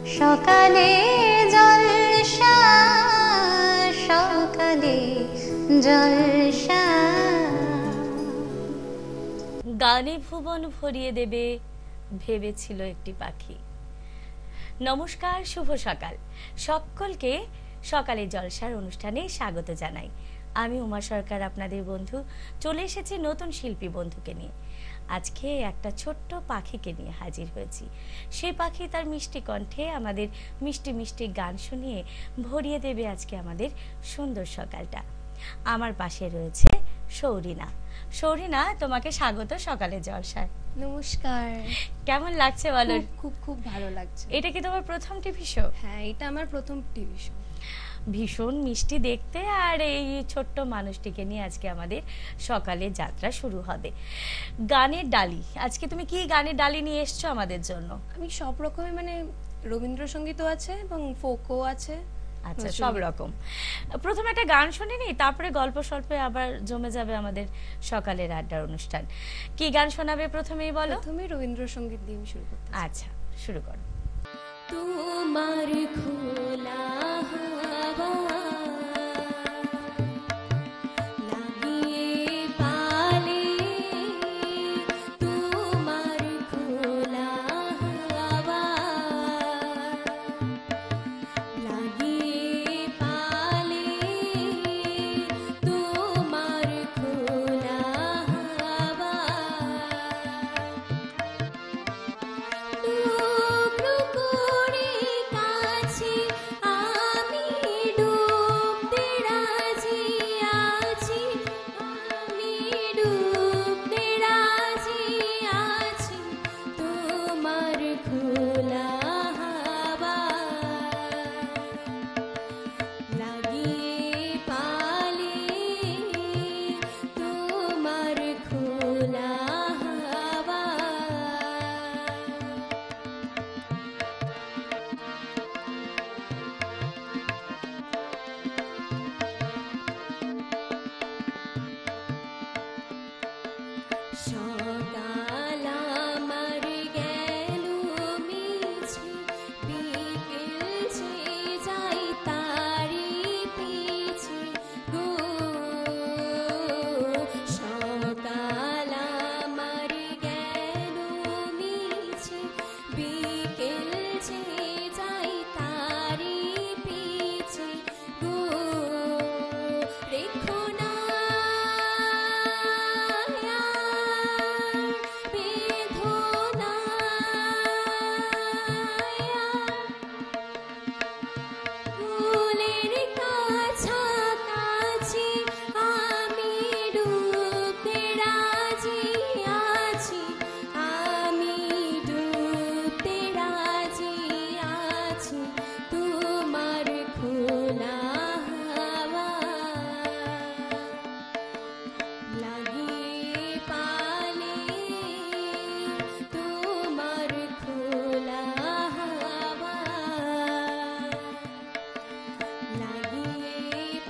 সকালে জলসা, সকালে জলসা। গানে ভুবন ভরিয়ে দেবে ভেবেছিল একটি পাখি। নমস্কার, শুভ সকাল সকলকে। সকালে জলসার অনুষ্ঠানে স্বাগত জানাই। আমি উমা সরকার, আপনাদের বন্ধু, চলে এসেছি নতুন শিল্পী বন্ধুকে নিয়ে। আজকে একটা ছোট্ট পাখিকে নিয়ে হাজির হয়েছি। সেই পাখি তার মিষ্টি কণ্ঠে আমাদের মিষ্টি মিষ্টি গান শুনিয়ে ভরিয়ে দেবে আজকে আমাদের সুন্দর সকালটা। আমার পাশে রয়েছে সৌরিনা। সৌরিনা, তোমাকে স্বাগত সকালে জলসায়। নমস্কার। কেমন লাগছে বলো? খুব খুব ভালো লাগছে। এটা কি তোমার প্রথম টিভি শো? হ্যাঁ, এটা আমার প্রথম টিভি শো। ভীষণ মিষ্টি দেখতে, আর এই ছোট্ট মানুষটিকে নিয়ে আজকে আমাদের সকালে যাত্রা শুরু হবে। গানের ডালি, আজকে তুমি কি গানের ডালি নিয়ে এসছো আমাদের জন্য? আমি সব রকমের, মানে রবীন্দ্রসঙ্গীতও আছে এবং ফোকও আছে। আচ্ছা, সব রকম। প্রথমে একটা গান শুনে নি, তারপরে গল্প স্বল্পে আবার জমে যাবে আমাদের সকালের আড্ডার অনুষ্ঠান। কি গান শোনাবে প্রথমেই বলো? প্রথমে রবীন্দ্রসঙ্গীত দিয়ে আমি শুরু করতে। আচ্ছা, শুরু করো। তোমার খোলা হাওয়া লাগিয়ে পালে, তোমার খোলা হাওয়া লাগিয়ে পালে, তোমার খোলা হাওয়া টুকরো করে কাছে আমি ডুবতে রাজি আছি, আমি ডুবতে রাজি আছি, তোমার খোলা হাওয়া লাগিয়ে পালে, তোমার খোলা হাওয়া। সকাল আমার গেল মিছে, বিকেল যে যাই তারি পিছে গো। সকাল আমার গেল মিছে, বিকেল যে যাই তারি পিছে গো। রেখো না বেদনা, ফুলের কাছাকাছি আমি ডুবতে রাজি আছি, আমি ডুবতে রাজি আছি, তোমার খোলা হাওয়া লাগিয়ে পালে, তোমার খোলা হাওয়া লাগিয়ে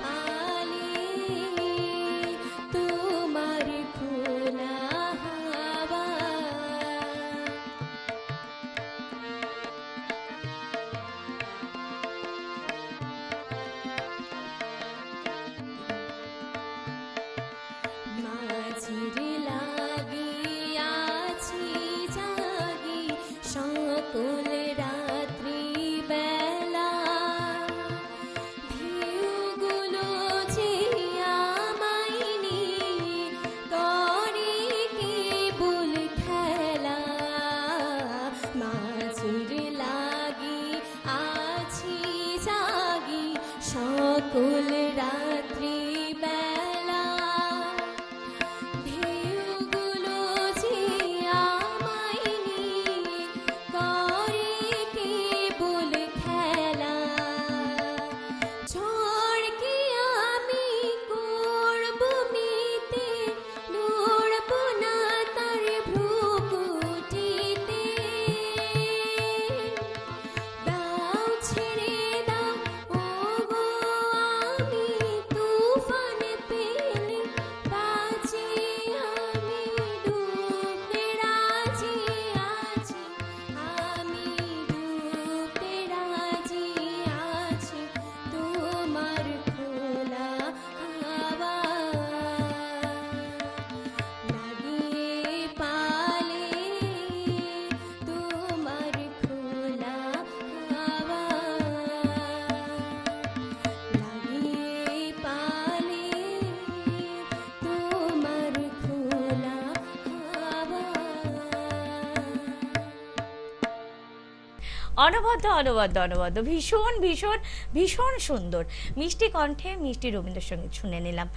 পালে, তোমার খোলা হাওয়া। মাঝির লাগিয়াছি জাগি সকল রাত্রি বেলা, ঢেউগুলো যে আমায় নিয়ে করে কেবল খেলা। মাঝির লাগিয়াছি জাগি সকল রাত্রি বেলা, ঢেউগুলো যে আমায় নিয়ে করে কেবল খেলা। ঝড়কে আমি করব মিতে, নড়ব না তার ভ্রুকুটিতে। দাও ছেড়ে দাও ওগো, আমি তুফান পেলে বাঁচি, আমি ডুবতে রাজি আছি, আমি ডুবতে অনবদ্য অনবদ্য অনবদ্য, ভীষণ ভীষণ ভীষণ সুন্দর মিষ্টি কণ্ঠে মিষ্টি রবীন্দ্রসঙ্গীত শুনে নিলাম।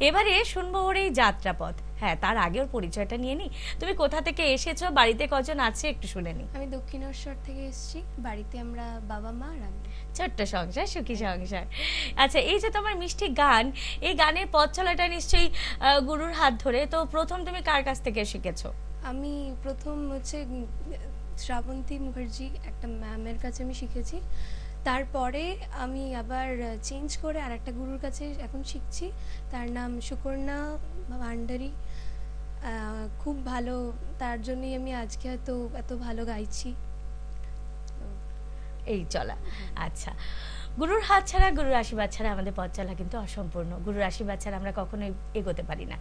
এবারে শুনবো ওর এই যাত্রাপথ। হ্যাঁ, তার আগে ওর পরিচয়টা নিয়ে নি। তুমি কোথা থেকে এসেছো, বাড়িতে কজন আছে একটু শুনে নি। আমি দক্ষিণেশ্বর থেকে এসেছি। বাড়িতে আমরা বাবা মা আর আমি। ছোট্ট সংসার, সুখী সংসার। আচ্ছা, এই যে তোমার মিষ্টি গান, এই গানের পথ চলাটা নিশ্চয়ই গুরুর হাত ধরে। তো প্রথম তুমি কার কাছ থেকে শিখেছো? আমি প্রথম হচ্ছে শ্রাবন্তী মুখার্জি একটা ম্যামের কাছে আমি শিখেছি। তারপরে আমি আবার চেঞ্জ করে আর একটা গুরুর কাছে এখন শিখছি। তার নাম সুকর্ণা ভান্ডারী। খুব ভালো, তার জন্যই আমি আজকে হয়তো এত ভালো গাইছি। এই চলা। আচ্ছা, গুরুর হাত ছাড়া, গুরুর আশীর্বাদ ছাড়া আমাদের পথ চলা কিন্তু অসম্পূর্ণ। গুরুর আশীর্বাদ ছাড়া আমরা কখনোই এগোতে পারি না,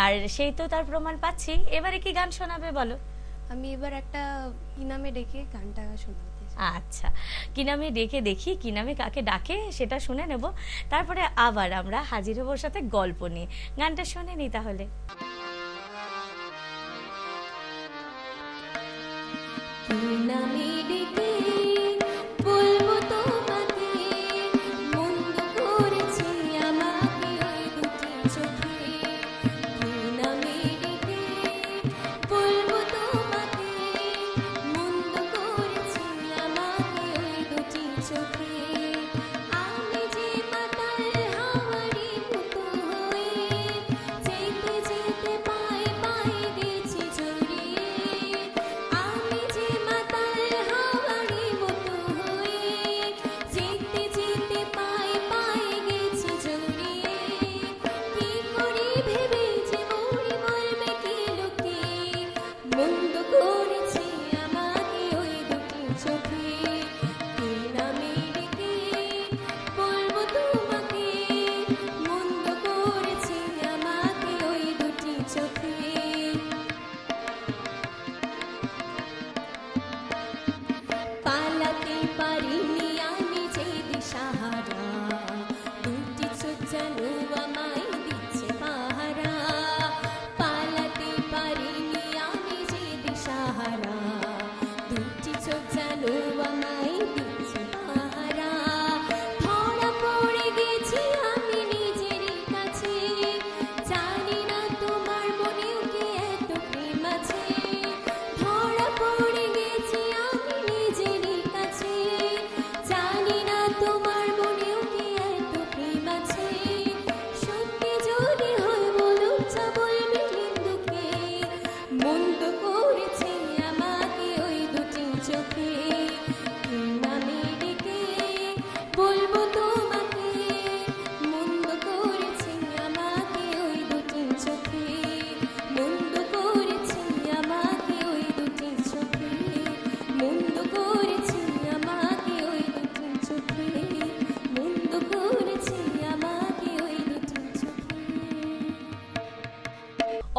আর সেই তো তার প্রমাণ পাচ্ছি। এবারে কি গান শোনাবে বলো? আমি এবার একটা কি নামে ডেকে গানটা শোনাতে চাই। আচ্ছা, কি নামে ডেকে দেখি, কি নামে কাকে ডাকে সেটা শুনে নেব, তারপরে আবার আমরা হাজির হব ওর সাথে গল্প নিয়ে। গানটা শুনে নি তাহলে। কি নামে ডেকে বলবো তোমাকে, মন্দ করেছে আমাকে ওই দুটি চোখে। কি নামে ডেকে বলবো তোমাকে, মন্দ করেছে আমাকে ওই দুটি চোখে। আমি যে মাতাল হাওয়ারি মতো হয়ে যেতে যেতে পায়ে পায়ে গেছি জড়িয়ে। আমি যে মাতাল হাওয়ারি মতো হয়ে যেতে যেতে পায়ে পায়ে গেছি জড়িয়ে। কি করি ভেবে যে মরি মরবে কি লোকে, মন্দ করেছে আমাকে ওই দুটি চোখে। কি নামে ডেকে বলবো তোমাকে, মন্দ করেছে আমাকে ওই দুটি চোখে। পালাতে পারিনি আমি যে দিশাহারা, দুটি চোখ যেন আমায় দিচ্ছে পাহারা। পালাতে পারিনি আমি যে দিশাহারা, দুটি চোখ যেন আমায় দিচ্ছে পাহারা। ধরা পড়ে গেছি আমি নিজেরই কাছে, জানি না তোমার মনেও কি এত প্রেম আছে। ধরা পড়ে গেছি আমি নিজেরই কাছে, জানি না তোমার মনেও কি এত প্রেম আছে। সত্যি যদি হয় বলো যা বলবে হিন্দুকে, মন্দ করেছে আমাকে ওই দুটি চোখে। কি নামে ডেকে বলবো তোমাকে, মন্দ করেছে আমাকে ওই দুটি চোখে। মন্দ করেছে আমাকে ওই দুটি চোখে, মন্দ করেছে আমাকে ওই দুটি চোখে, মন্দ করেছে আমাকে ওই দুটি চোখে।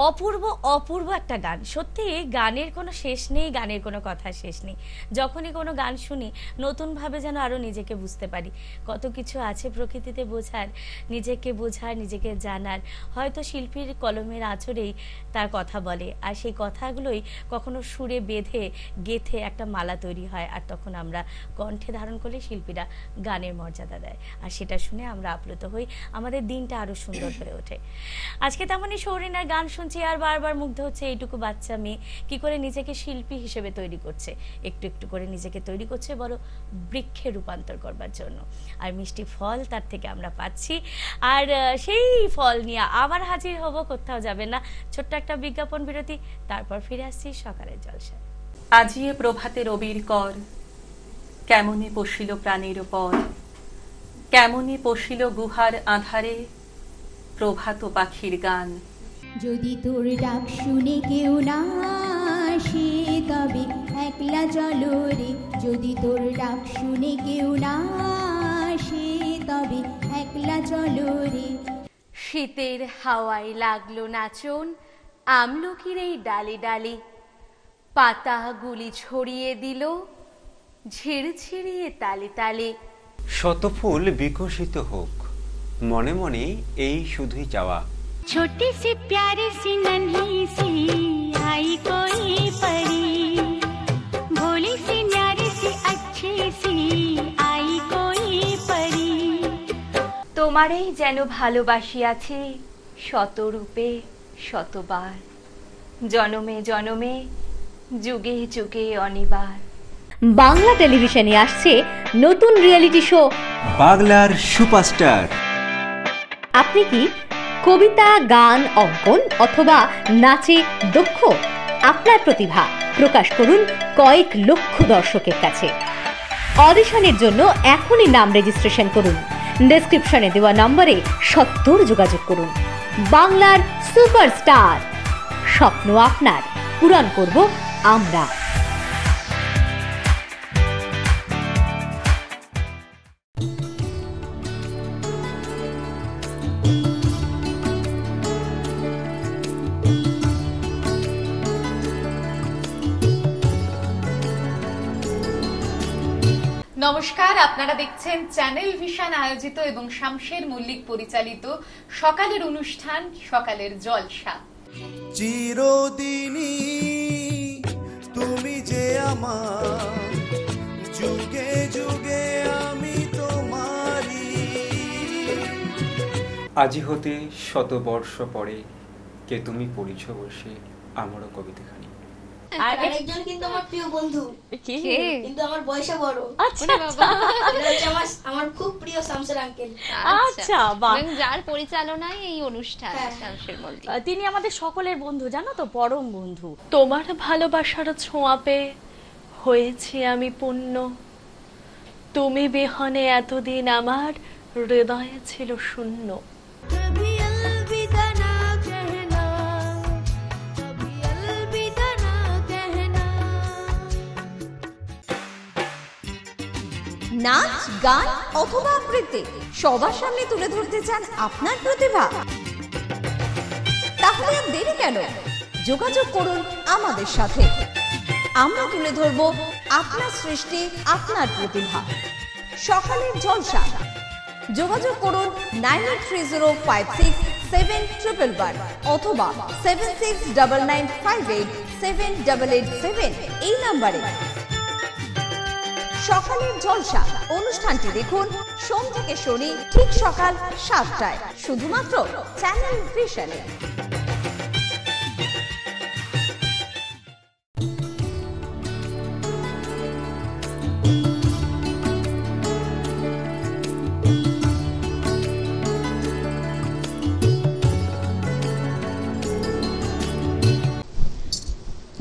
অপূর্ব অপূর্ব একটা গান। সত্যি গানের কোনো শেষ নেই, গানের কোনো কথা শেষ নেই। যখনই কোনো গান শুনি নতুনভাবে যেন আরো নিজেকে বুঝতে পারি। কত কিছু আছে প্রকৃতিতে বোঝার, নিজেকে বোঝার, নিজেকে জানার। হয়তো শিল্পীর কলমের আঁচড়েই তার কথা বলে, আর সেই কথাগুলোই কখনো সুরে বেঁধে গেথে একটা মালা তৈরি হয়, আর তখন আমরা কণ্ঠে ধারণ করলে শিল্পীরা গানের মর্যাদা দেয়, আর সেটা শুনে আমরা আপ্লুত হই, আমাদের দিনটা আরো সুন্দর হয়ে ওঠে। আজকে তেমনই সৌরিনার গান শুনছি আর বারবার মুগ্ধ হচ্ছে এইটুকু বাচ্চা মেয়ে কি করে নিজেকে শিল্পী হিসেবে তৈরি করছে, একটু একটু করে নিজেকে তৈরি করছে বড় বৃক্ষে রূপান্তর করবার জন্য, আর মিষ্টি ফল তার থেকে আমরা পাচ্ছি। আর সেই ফল নিয়ে আবার হাজির হব, কোথাও যাবে না। ছোট্ট একটা বিজ্ঞাপন বিরতি, তারপর ফিরে আসছি সকালের জলসা। আজিয়ে প্রভাতে রবির কর, কেমনে পশিল প্রাণের পর, কেমনে পশিল গুহার আধারে প্রভাত পাখির গান। যদি তোর ডাক শুনে কেউ না আসে তবে একলা চলো রে। যদি তোর ডাক শুনে কেউ না আসে তবে একলা চলো রে। শীতের হাওয়ায় লাগলো নাচন আমলকির এই ডালে ডালে, পাতাগুলি ছড়িয়ে দিল ঝিরঝিরিয়ে তালে তালে। শত ফুল বিকশিত হোক, মনে মনে এই শুধুই চাওয়া। छोटी सी प्यारी सी नन्ही सी आई कोई परी, भोली सी न्यारी सी अच्छी তোমারেই যেন ভালোবাসিয়াছি শতরূপে শতবার, জনমে জনমে যুগে যুগে অনিবার। বাংলা টেলিভিশনে আসছে নতুন রিয়েলিটি শো বাংলার সুপারস্টার। আপনি কি কবিতা, গান, অঙ্কন অথবা নাচে দক্ষ? আপনার প্রতিভা প্রকাশ করুন কয়েক লক্ষ দর্শকের কাছে। অডিশনের জন্য এখনই নাম রেজিস্ট্রেশন করুন। ডেসক্রিপশনে দেওয়া নম্বরে সত্তর যোগাযোগ করুন। বাংলার সুপারস্টার, স্বপ্ন আপনার, পূরণ করব আমরা। নমস্কার, আপনারা দেখছেন চ্যানেল ভিশন আয়োজিত এবং শামশের মল্লিক পরিচালিত সকালের অনুষ্ঠান সকালের জলসা। চিরদিনই তুমি যে আমার, যুগে যুগে আমি তোমারই। আজি হতে শত বর্ষ পরে কে তুমি পড়িছ বসে আমারও কবিতাখানি। আর একজন কিন্তু আমার প্রিয় বন্ধু, কিন্তু আমার বয়সে বড়। আচ্ছা আমার খুব প্রিয় শামসের আঙ্কেল। আচ্ছা, বাহ। যার পরিচালনায় এই অনুষ্ঠান হ্যাঁ। শামশের মল্লিক। তিনি আমাদের সকলের বন্ধু, জানো তো, পরম বন্ধু। তোমার ভালোবাসার ছোঁয়া পেয়ে হয়েছি আমি পূর্ণ, তুমি বিহনে এতদিন আমার হৃদয়ে ছিল শূন্য। নাচ, গান অথবা আবৃত্তি সবার সামনে তুলে ধরতে চান আপনার প্রতিভা? তাহলে আর দেরি কেন? যোগাযোগ করুন আমাদের সাথে। আমরা তুলে ধরব আপনার সৃষ্টি, আপনার প্রতিভা। সকালের জলসা। যোগাযোগ করুন 9830567111 অথবা 7699587887 এই নম্বরে। সকালের জলসা অনুষ্ঠানটি দেখুন সোম থেকে শনি ঠিক সকাল 7টায়, শুধুমাত্র চ্যানেল ভিশনে।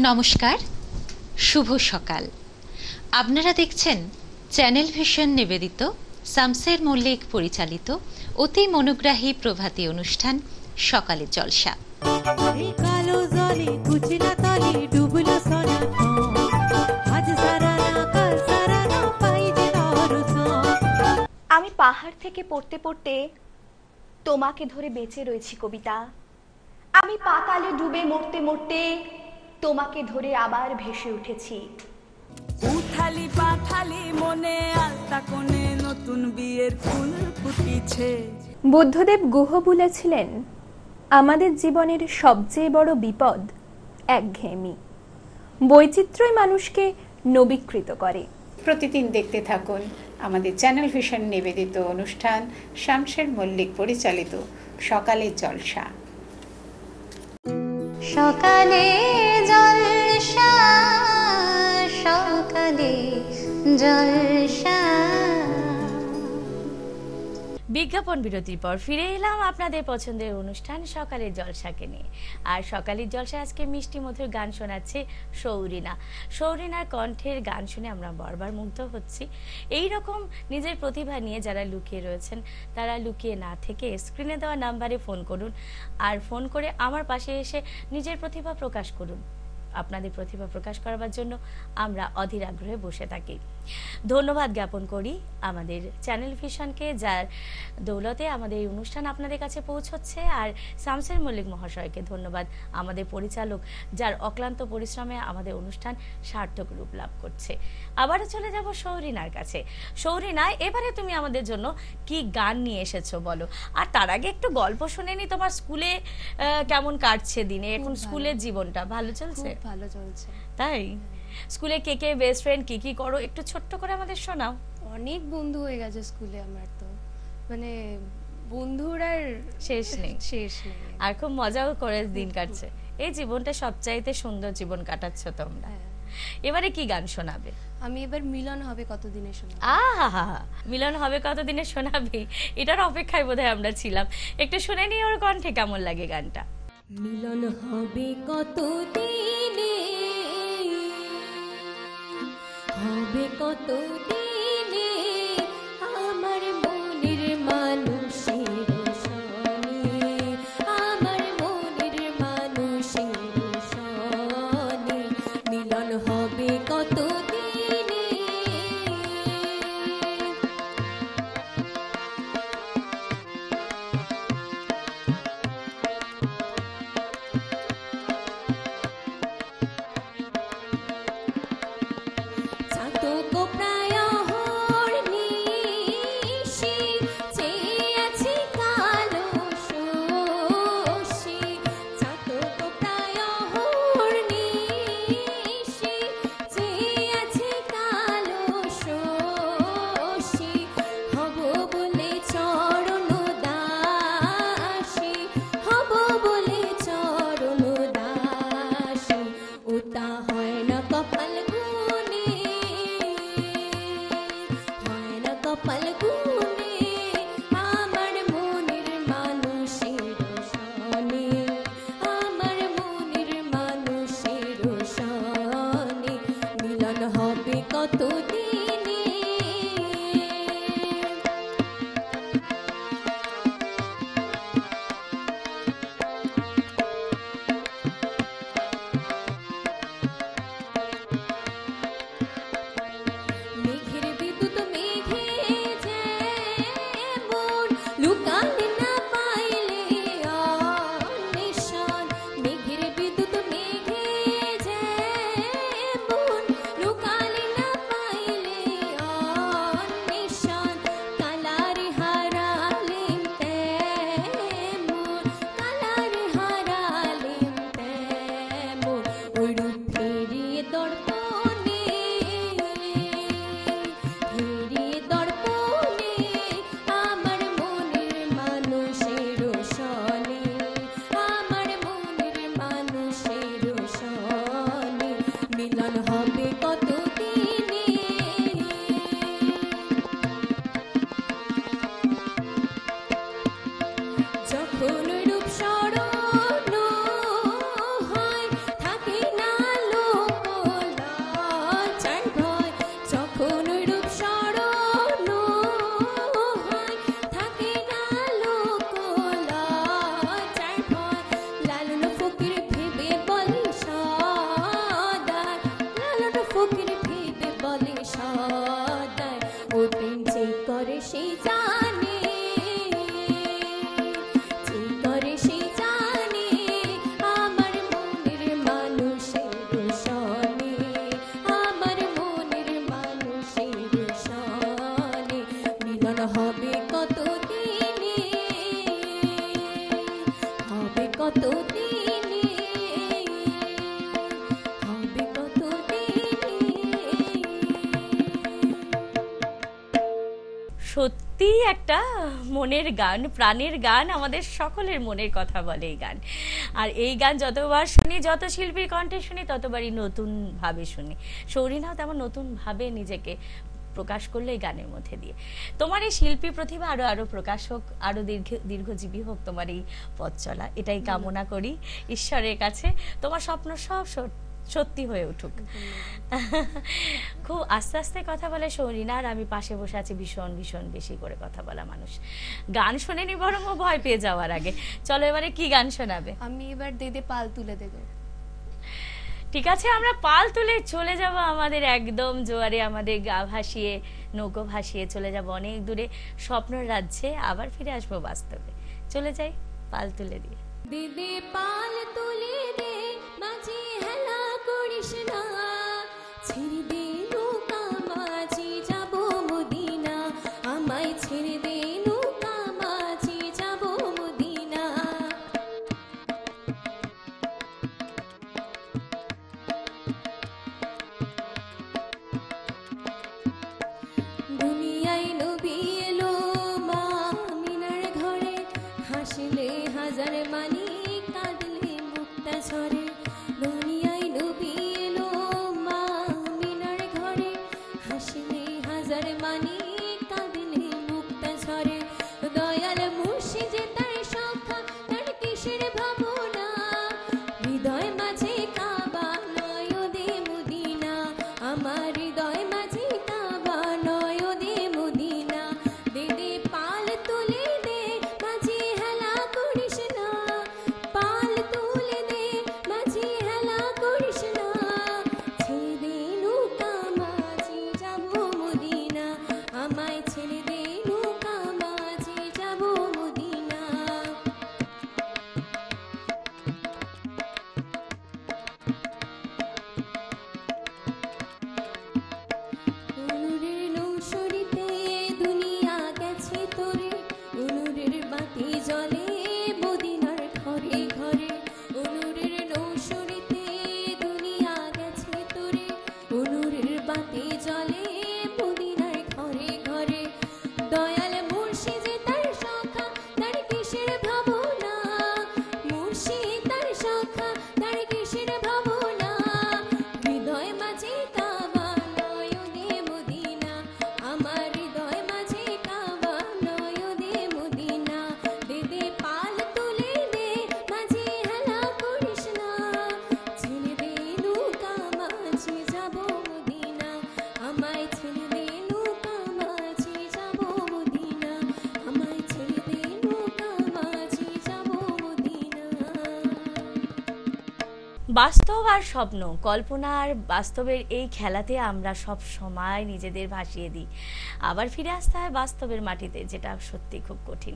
নমস্কার, শুভ সকাল। আপনারা দেখছেন চ্যানেল ভিশন নিবেদিত শামশের মল্লিক পরিচালিত অতি মনোগ্রাহী প্রভাতী অনুষ্ঠান সকালের জলসা। আমি পাহাড় থেকে পড়তে পড়তে তোমাকে ধরে বেঁচে রয়েছি কবিতা। আমি পাতালে ডুবে মরতে মরতে তোমাকে ধরে আবার ভেসে উঠেছি। উথালি পাথালি মনে আলতা কোণে নতুন বিয়ের ফুল ফুটিছে। বুদ্ধদেব গুহ বলেছিলেন, আমাদের জীবনের সবচেয়ে বড় বিপদ একঘেয়েমি। বৈচিত্র্যই মানুষকে নবীকৃত করে। প্রতিদিন দেখতে থাকুন আমাদের চ্যানেল ভিশন নিবেদিত অনুষ্ঠান শামশের মল্লিক পরিচালিত সকালের জলসা। সকালে জলসা, সকালে জলসা। বিজ্ঞাপন বিরতির পর ফিরে এলাম আপনাদের পছন্দের অনুষ্ঠান সকালের জলসাকে নিয়ে। আর সকালের জলসা আজকে মিষ্টি মধুর গান শোনাচ্ছে সৌরিনা। সৌরিনার কণ্ঠের গান শুনে আমরা বারবার মুগ্ধ হচ্ছি। এই রকম নিজের প্রতিভা নিয়ে যারা লুকিয়ে রয়েছেন তারা লুকিয়ে না থেকে স্ক্রিনে দেওয়া নাম্বারে ফোন করুন, আর ফোন করে আমার পাশে এসে নিজের প্রতিভা প্রকাশ করুন। আপনাদের প্রতিভা প্রকাশ করার জন্য আমরা অধীর আগ্রহে বসে থাকি। ধন্যবাদ জ্ঞাপন করি আমাদের চ্যানেল ভিশনকে, যার দৌলতে আমাদের এই অনুষ্ঠান আপনাদের কাছে পৌঁছচ্ছে, আর শামশের মল্লিক মহাশয়কে ধন্যবাদ, আমাদের পরিচালক, যার অক্লান্ত পরিশ্রমে আমাদের অনুষ্ঠান সার্থক রূপ লাভ করছে। আবারও চলে যাব সৌরিনার কাছে। সৌরিনা, এবারে তুমি আমাদের জন্য কি গান নিয়ে এসেছো বলো। আর তার আগে একটু গল্প শুনে নি, তোমার স্কুলে কেমন কাটছে দিনে? এখন স্কুলের জীবনটা ভালো চলছে? ভালো চলছে। তাই? স্কুলে কে কে বেস্ট ফ্রেন্ড, কি কি করো, একটু ছোট্ট করে আমাদের শোনাও। অনেক বন্ধু হয়ে গেছে স্কুলে আমার, তো মানে বন্ধুর আর শেষ নেই। শেষ নেই। আর খুব মজাও করে দিন কাটছে। এই জীবনটা সবচাইতে সুন্দর জীবন কাটাচ্ছ তোমরা। এবারে কি গান শোনাবে? আমি এবার মিলন হবে কতদিনে শোনাবো। আহা, মিলন হবে কতদিনে শোনাবে, এটার অপেক্ষায় বোধহয় আমরা ছিলাম। একটু শুনে নিই ওর কণ্ঠে কেমন লাগে গানটা। মিলন হবে কতদিনে, হবে কতদিনে আমার মনের মানুষের সনে, আমার মনের মানুষের সনে মিলন হবে কতদিনে। চাতক প্রায় হরনিশি চেয়ে আছে কালো শশী, চাতক প্রায় হরনিশি চেয়ে আছে কালো শশী, হব বলে চরণ দাসী, হব বলে চরণ দাসী, ওটা হয় না কপাল গুনে, হয় না কপাল গুনে আমার মনের মানুষের সনে, আমার মনের মানুষের সনে মিলন হবে কতদিনে। মেঘের বিদ্যুৎ মেঘে যেমন লুকালে না পাইলে অন্বেষণ, মেঘের বিদ্যুৎ মেঘে যেমন লুকালে না পাইলে অন্বেষণ, কালারে হারালেম তেমন, কালারে হারালেম তেমন ওই রূপ ফিরিয়ে দর্পণে, ফিরিয়ে দর্পণে আমার মনের মানুষের সনে, আমার মনের মানুষের সনে মিলন হবে কতদিনে। যখন রূপ স্মরণ হয় থাকে না লোক লজ্জার ভয়, যখন রূপ স্মরণ হয় থাকে না লোক লজ্জার ভয়, লালন ফকির ভেবে বলে সদাই, লালন ফকির ভেবে বলে সদাই ও প্রেম যে করে সে জানে, যে করে সে জানে আমার মনের মানুষের সনে, আমার মনের মানুষের সনে মিলন হবে কতদিনে, হবে কতদিনে, হবে কতদিনে। সত্যি একটা মনের গান, প্রাণের গান, আমাদের সকলের মনের কথা বলে এই গান। আর এই গান যতবার শুনি, যত শিল্পীর কণ্ঠে শুনি, ততবারই নতুন ভাবে শুনি। সৌরিনাও তেমন নতুন ভাবে নিজেকে প্রকাশ করলো এই গানের মধ্যে দিয়ে। তোমার এই শিল্পী প্রতিভা আরো আরো প্রকাশ হোক, আরো দীর্ঘজীবী হোক তোমার এই পথ চলা, এটাই কামনা করি ঈশ্বরের কাছে। তোমার স্বপ্ন সব সত্যি হয়ে উঠুক। খুব আস্তে আস্তে কথা বলে সৌরিনা, আর আমি পাশে বসে আছি ভীষণ ভীষণ বেশি করে কথা বলা মানুষ। গান শুনেনি বরং ও ভয় পেয়ে যাওয়ার আগে। চলো এবারে কি গান শোনাবে? আমি এবার দেদে পাল তুলে দেবো। ঠিক আছে, আমরা পাল তুলে চলে যাব আমাদের একদম জোয়ারে, আমাদের গা ভাসিয়ে, নৌকো ভাসিয়ে চলে যাব অনেক দূরে স্বপ্নের রাজ্যে, আবার ফিরে আসবো বাস্তবে। চলে যাই পাল তুলে দিয়ে। দিদি পাল তুলে দে, মাঝি হেলা করিস না, ছেড়ে দে নৌকা মাঝি যাব মদিনা, আমায় ছেড়ে দে নৌকা মাঝি যাব মদিনা। দুনিয়ায় নবী এলো মা মিনার ঘরে, মানে কাঁদলে মুক্তা ঝরে দয়াল মুর্শিদে তার সখা তার কিসের ভাবনা হৃদয় মাঝে কাবা নয়দে মদিনা আমার হৃদয় মাঝে কাবা নয়দে মদিনা দে দে পাল তুলে দে মাঝে হেলা করিস না পাল তুলে দে মাঝে হেলা করিস না ছেড়ে দে নৌকা মাঝি যাব মদিনা আমায় ছেড়ে দে নৌকা মাঝি যাব মদিনা অনুরের নৌসরিতে দুনিয়া গেছে তোরে অনুরের বাতি জলে মদিনার ঘরে ঘরে অনুরের নৌসরিতে দুনিয়া গেছে তোরে অনুরের বাতি জলে মদিনার ঘরে ঘরে দয়াল মুর্শিদে তার সখা তার কিসের ভাবনা মুর্শিদ তার সখা তার কিসের ভাবনা হৃদয় মাঝে কাবা নয়দে মদিনা আমার হৃদয় মাঝে কাবা নয়দে মদিনা দে দে পাল তুলে দে মাঝে হেলা করিস না ছেড়ে দে নৌকা মাঝি যাব মদিনা আমায় ছেড়ে দে নৌকা মাঝি যাব মদিনা আমায় ছেড়ে দে নৌকা মাঝি যাব মদিনা বাস্তব আর স্বপ্ন, কল্পনা আর বাস্তবের এই খেলাতে আমরা সব সময় নিজেদের ভাসিয়ে দিই, আবার ফিরে আসতে হয় বাস্তবের মাটিতে, যেটা সত্যি খুব কঠিন।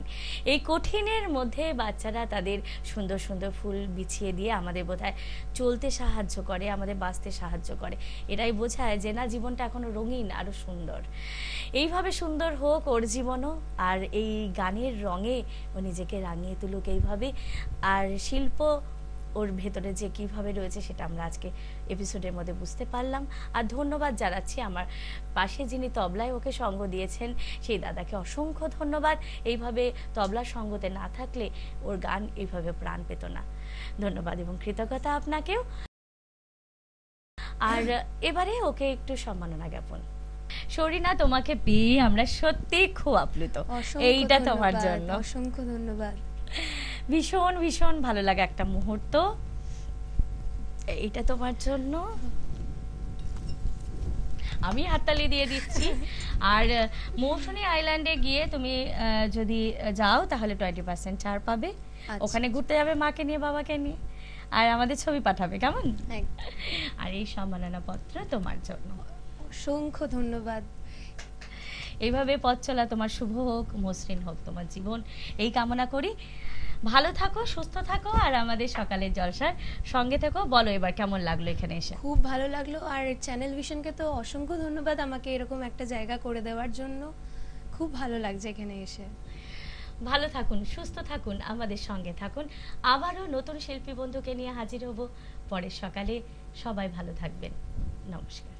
এই কঠিনের মধ্যে বাচ্চারা তাদের সুন্দর সুন্দর ফুল বিছিয়ে দিয়ে আমাদের বোধহয় চলতে সাহায্য করে, আমাদের বাঁচতে সাহায্য করে। এটাই বোঝায় যে না, জীবনটা এখনো রঙিন, আরো সুন্দর। এইভাবে সুন্দর হোক ওর জীবনও, আর এই গানের রঙে ও নিজেকে রাঙিয়ে তুলুক এইভাবে। আর শিল্প ওর ভেতরে যে কিভাবে রয়েছে সেটা আমরা আজকে এপিসোডের মধ্যে বুঝতে পারলাম। আর ধন্যবাদ জানাচ্ছি আমার পাশে যিনি তবলায় ওকে সঙ্গ দিয়েছেন সেই দাদাকে অসংখ্য ধন্যবাদ। এইভাবে তবলার সঙ্গতে না থাকলে ওর গান এইভাবে প্রাণ পেত না। ধন্যবাদ এবং কৃতজ্ঞতা আপনাকেও। আর এবারে ওকে একটু সম্মাননা জ্ঞাপন। শরীনা, তোমাকে পেয়ে আমরা সত্যি খুব আপ্লুত। এইটা তোমার জন্য অসংখ্য ধন্যবাদ। ভীষণ ভীষণ ভালো লাগে একটা মুহূর্ত, এইটা তোমার জন্য। আমি হাততালি দিয়ে দিচ্ছি। আর মৌসুমী আইল্যান্ডে গিয়ে তুমি যদি যাও তাহলে 20% ছাড় পাবে। ওখানে ঘুরতে যাবে মাকে নিয়ে, বাবাকে নিয়ে, আর আমাদের ছবি পাঠাবে, কেমন? আর এই সম্মাননা পত্র তোমার জন্য। অসংখ্য ধন্যবাদ। এইভাবে পথ চলা তোমার শুভ হোক, মসৃণ হোক তোমার জীবন, এই কামনা করি। ভালো থাকো, সুস্থ থাকো, আর আমাদের সকালের জলসার সঙ্গে থেকো। বলো এবার কেমন লাগলো এখানে এসে? খুব ভালো লাগলো। আর চ্যানেল ভিশনকে তো অসংখ্য ধন্যবাদ আমাকে এরকম একটা জায়গা করে দেওয়ার জন্য। খুব ভালো লাগছে এখানে এসে। ভালো থাকুন, সুস্থ থাকুন, আমাদের সঙ্গে থাকুন। আবারও নতুন শিল্পী বন্ধুকে নিয়ে হাজির হব পরের সকালে। সবাই ভালো থাকবেন। নমস্কার।